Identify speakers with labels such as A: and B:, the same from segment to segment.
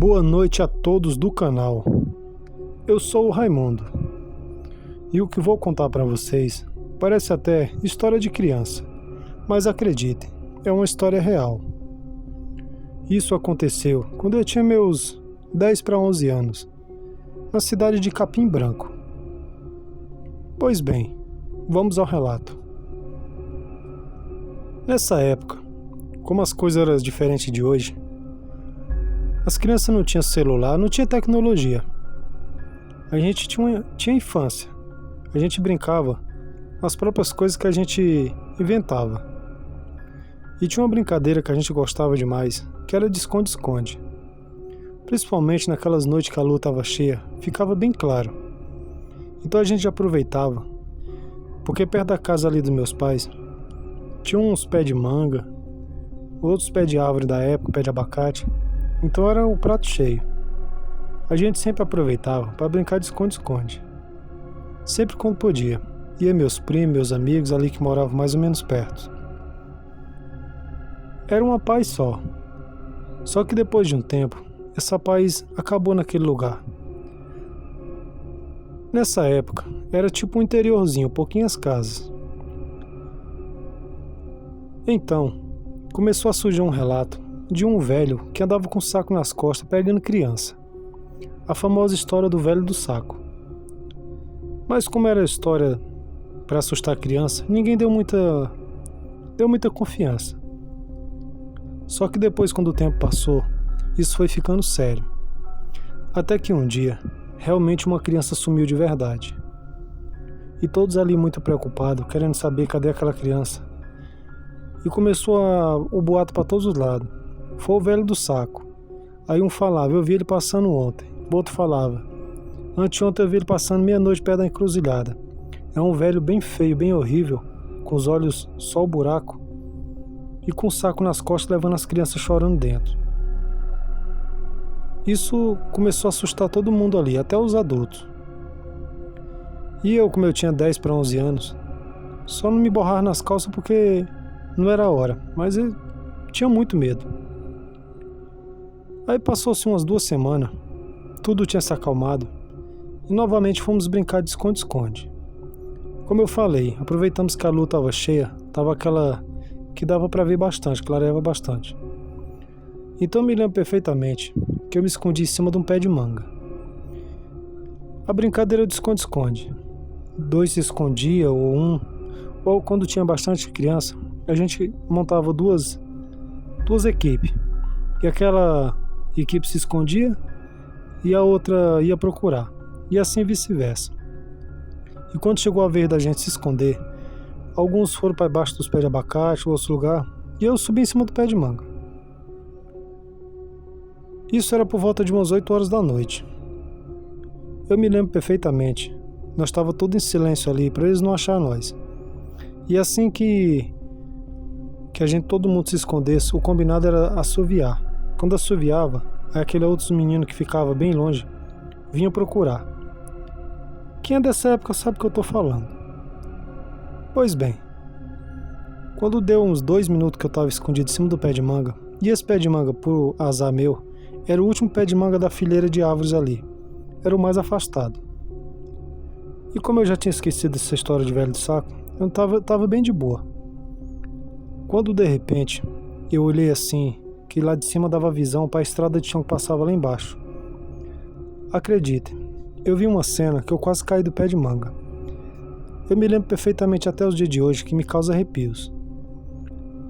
A: Boa noite a todos do canal. Eu sou o Raimundo. E o que vou contar para vocês parece até história de criança, mas acreditem, é uma história real. Isso aconteceu quando eu tinha meus 10 para 11 anos, na cidade de Capim Branco. Pois bem, vamos ao relato. Nessa época, como as coisas eram diferentes de hoje, as crianças não tinham celular, não tinha tecnologia. A gente tinha infância. A gente brincava com as próprias coisas que a gente inventava. E tinha uma brincadeira que a gente gostava demais, que era de esconde-esconde. Principalmente naquelas noites que a lua estava cheia, ficava bem claro. Então a gente aproveitava, porque perto da casa ali dos meus pais, tinha uns pés de manga, outros pés de árvore da época, pé de abacate. Então era o prato cheio. A gente sempre aproveitava para brincar de esconde-esconde. Sempre quando podia. Ia meus primos, meus amigos ali que moravam mais ou menos perto. Era uma paz só. Só que depois de um tempo, essa paz acabou naquele lugar. Nessa época, era tipo um interiorzinho, pouquinhas casas. Então, começou a surgir um relato de um velho que andava com um saco nas costas pegando criança. A famosa história do velho do saco. Mas como era história para assustar a criança, ninguém deu muita confiança. Só que depois, quando o tempo passou, isso foi ficando sério. Até que um dia, realmente uma criança sumiu de verdade. E todos ali muito preocupados, querendo saber cadê aquela criança. E começou o boato para todos os lados. Foi o velho do saco. Aí um falava, eu vi ele passando ontem. O outro falava, anteontem eu vi ele passando meia-noite perto da encruzilhada. É um velho bem feio, bem horrível, com os olhos só o buraco e com o saco nas costas levando as crianças chorando dentro. Isso começou a assustar todo mundo ali, até os adultos. E eu, como eu tinha 10 para 11 anos, só não me borrar nas calças porque não era a hora, mas eu tinha muito medo. Aí passou-se umas 2 semanas, tudo tinha se acalmado e novamente fomos brincar de esconde-esconde. Como eu falei, aproveitamos que a lua estava cheia, estava aquela que dava para ver bastante, clareava bastante. Então me lembro perfeitamente que eu me escondi em cima de um pé de manga. A brincadeira de esconde-esconde. 2 se escondia ou um, ou quando tinha bastante criança, a gente montava duas equipes. E aquela equipe se escondia e a outra ia procurar. E assim vice-versa. E quando chegou a vez da gente se esconder, alguns foram para baixo dos pés de abacate, outro lugar, e eu subi em cima do pé de manga. Isso era por volta de umas 8 horas da noite. Eu me lembro perfeitamente. Nós estávamos todos em silêncio ali, para eles não acharem nós. E assim que todo mundo se escondesse, o combinado era assoviar. Quando assoviava, aquele outro menino que ficava bem longe vinha procurar. Quem é dessa época sabe o que eu estou falando. Pois bem, quando deu uns 2 minutos que eu estava escondido em cima do pé de manga, e esse pé de manga, por azar meu, era o último pé de manga da fileira de árvores ali. Era o mais afastado. E como eu já tinha esquecido essa história de velho de saco, eu tava bem de boa. Quando de repente eu olhei assim, que lá de cima dava visão para a estrada de chão que passava lá embaixo. Acreditem, eu vi uma cena que eu quase caí do pé de manga. Eu me lembro perfeitamente até os dias de hoje, que me causa arrepios.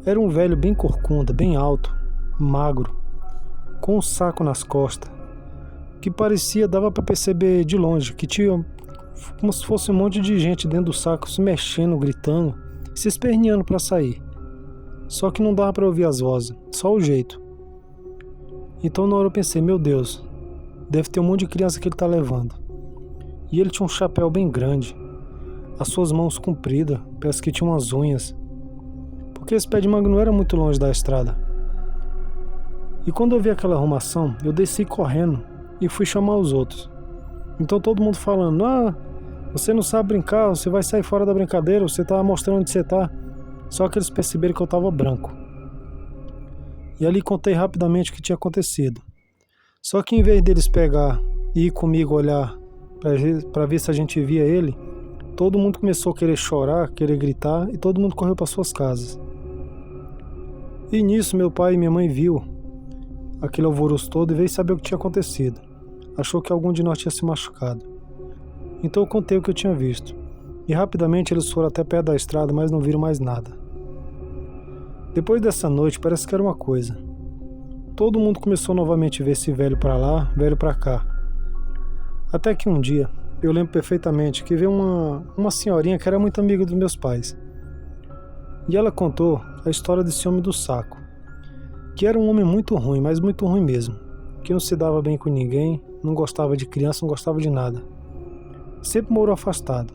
A: Era um velho bem corcunda, bem alto, magro, com um saco nas costas, que dava para perceber de longe, que tinha como se fosse um monte de gente dentro do saco se mexendo, gritando, se esperneando para sair. Só que não dava para ouvir as vozes, só o jeito. Então na hora eu pensei, meu Deus, deve ter um monte de criança que ele tá levando. E ele tinha um chapéu bem grande, as suas mãos compridas, parece que tinha umas unhas, porque esse pé de manga não era muito longe da estrada. E quando eu vi aquela arrumação, eu desci correndo e fui chamar os outros. Então todo mundo falando, você não sabe brincar, você vai sair fora da brincadeira, você tá mostrando onde você tá. Só que eles perceberam que eu tava branco. E ali contei rapidamente o que tinha acontecido. Só que em vez deles pegar e ir comigo olhar para ver se a gente via ele, todo mundo começou a querer chorar, querer gritar e todo mundo correu para suas casas. E nisso meu pai e minha mãe viu aquele alvoroço todo e veio saber o que tinha acontecido. Achou que algum de nós tinha se machucado. Então eu contei o que eu tinha visto. E rapidamente eles foram até perto da estrada, mas não viram mais nada. Depois dessa noite parece que era uma coisa. Todo mundo começou novamente a ver esse velho para lá, velho para cá. Até que um dia, eu lembro perfeitamente que veio uma senhorinha que era muito amiga dos meus pais. E ela contou a história desse homem do saco, que era um homem muito ruim, mas muito ruim mesmo, que não se dava bem com ninguém, não gostava de criança, não gostava de nada. Sempre morou afastado.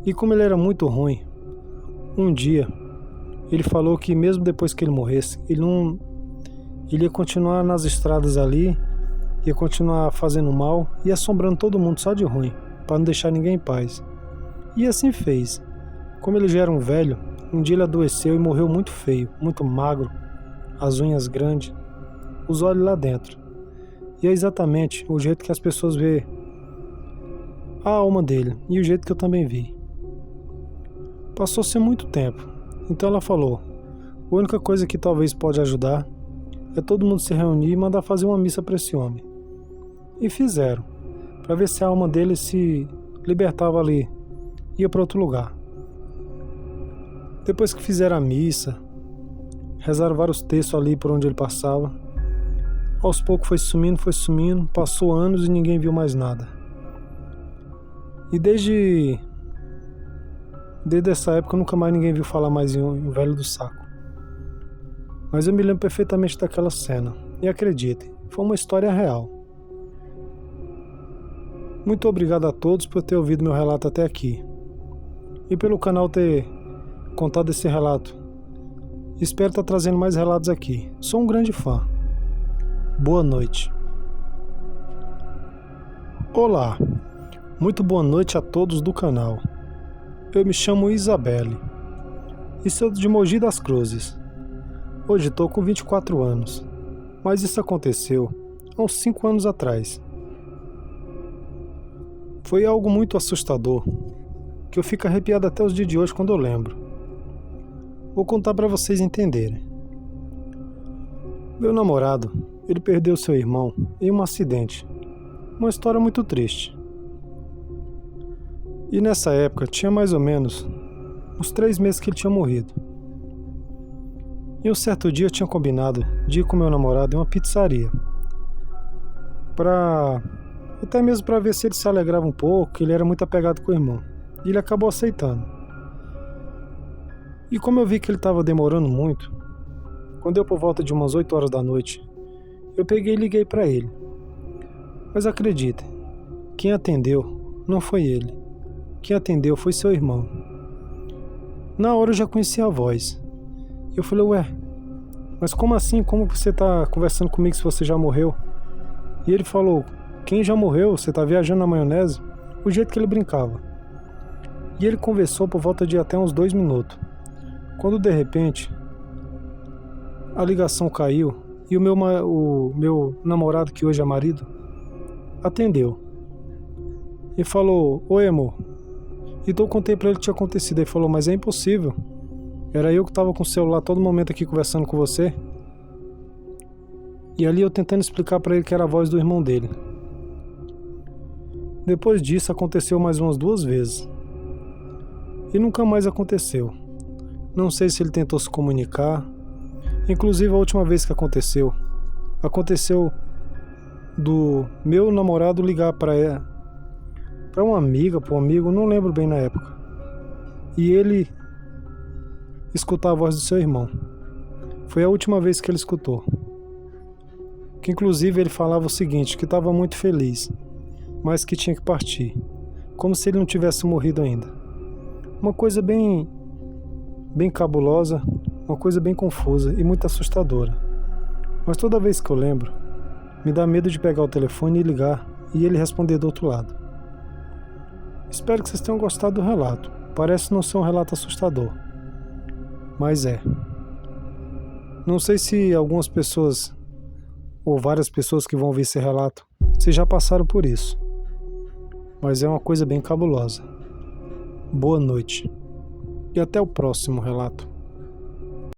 A: E como ele era muito ruim, um dia ele falou que mesmo depois que ele morresse, ele ia continuar nas estradas ali, ia continuar fazendo mal e assombrando todo mundo só de ruim, para não deixar ninguém em paz. E assim fez. Como ele já era um velho, um dia ele adoeceu e morreu muito feio, muito magro, as unhas grandes, os olhos lá dentro. E é exatamente o jeito que as pessoas vê a alma dele, e o jeito que eu também vi. Passou-se muito tempo, então ela falou: a única coisa que talvez pode ajudar é todo mundo se reunir e mandar fazer uma missa para esse homem. E fizeram, para ver se a alma dele se libertava ali, ia para outro lugar. Depois que fizeram a missa, rezaram vários textos ali por onde ele passava. Aos poucos foi sumindo, passou anos e ninguém viu mais nada. E desde essa época nunca mais ninguém viu falar mais em um velho do saco. Mas eu me lembro perfeitamente daquela cena. E acreditem, foi uma história real. Muito obrigado a todos por ter ouvido meu relato até aqui. E pelo canal ter contado esse relato. Espero estar trazendo mais relatos aqui. Sou um grande fã. Boa noite. Olá. Muito boa noite a todos do canal. Eu me chamo Isabelle. E sou de Mogi das Cruzes. Hoje estou com 24 anos. Mas isso aconteceu há uns 5 anos atrás. Foi algo muito assustador, que eu fico arrepiado até os dias de hoje quando eu lembro. Vou contar para vocês entenderem. Meu namorado, ele perdeu seu irmão em um acidente. Uma história muito triste. E nessa época tinha mais ou menos uns 3 meses que ele tinha morrido. E um certo dia eu tinha combinado de ir com meu namorado em uma pizzaria. Até mesmo para ver se ele se alegrava um pouco, que ele era muito apegado com o irmão. E ele acabou aceitando. E como eu vi que ele estava demorando muito, quando deu por volta de umas 8 horas da noite, eu peguei e liguei para ele. Mas acreditem, quem atendeu não foi ele. Quem atendeu foi seu irmão. Na hora eu já conhecia a voz. Eu falei: ué, mas como assim? Como você tá conversando comigo se você já morreu? E ele falou: quem já morreu? Você tá viajando na maionese? O jeito que ele brincava. E ele conversou por volta de até uns 2 minutos. Quando de repente a ligação caiu e o meu namorado, que hoje é marido, atendeu. E falou: oi, amor. Então eu contei pra ele o que tinha acontecido. Ele falou: mas é impossível. Era eu que tava com o celular todo momento aqui conversando com você. E ali eu tentando explicar pra ele que era a voz do irmão dele. Depois disso aconteceu mais umas 2 vezes. E nunca mais aconteceu. Não sei se ele tentou se comunicar. Inclusive a última vez que aconteceu do meu namorado ligar para uma amiga, para um amigo, não lembro bem na época. E ele escutar a voz do seu irmão. Foi a última vez que ele escutou. Que inclusive ele falava o seguinte, que estava muito feliz, mas que tinha que partir, como se ele não tivesse morrido ainda. Uma coisa bem cabulosa, uma coisa bem confusa e muito assustadora. Mas toda vez que eu lembro, me dá medo de pegar o telefone e ligar e ele responder do outro lado. Espero que vocês tenham gostado do relato. Parece não ser um relato assustador, mas é. Não sei se algumas pessoas ou várias pessoas que vão ouvir esse relato, vocês já passaram por isso. Mas é uma coisa bem cabulosa. Boa noite. E até o próximo relato.